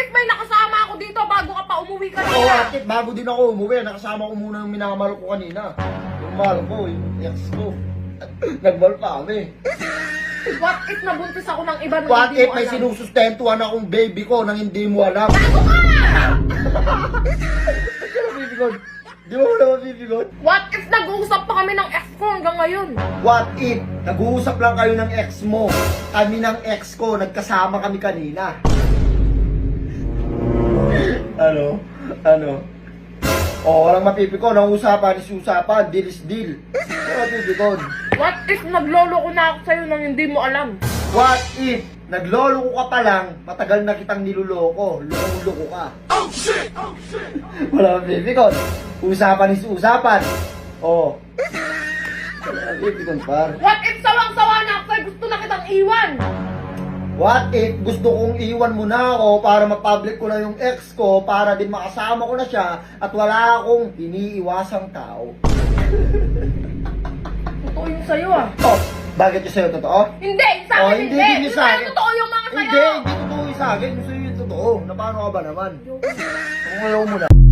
if may nakasama ako dito bago ka pa umuwi kanina? Oo, what if bago din ako umuwi, nakasama ko muna yung minamahal ko kanina. Yung mahal ko, yung ex ko. Nagbal pa kami. What if nabuntis ako ng iba nang What hindi if mo may alam? sinusustentuhan akong baby ko nang hindi mo alam? Bago ka! Hindi ka nabibigon. Di mo na mabibigon? What if nag-uusap pa kami ng ex ko hanggang ngayon? What if nag-uusap lang kayo ng ex mo? Kami ng ex ko, nagkasama kami kanina. Ano? Walang mapipikon. Ang usapan is usapan. Deal is deal. Walang mapipikon. What if naglolo ko na ako sa'yo nang hindi mo alam? What if naglolo ko ka pa lang, matagal na kitang niluloko. Loko ka. Oh shit! Walang mapipikon. Usapan is usapan. Walang mapipikon, par. What if sawang-sawa na ako sa'yo, gusto na kitang iwan? What if gusto kong iwan mo na ako para ma-public ko na yung ex ko para din makasama ko na siya at wala akong iniiwasang tao? Totoo yung sa'yo ah. Bakit yung sa'yo totoo? Hindi! Sa akin hindi hindi! din yung sa akin. Totoo yung mga sa'yo! Hindi totoo yung sa akin. Yung sa'yo yung totoo. Na paano ka ba naman? Kung ayaw mo na.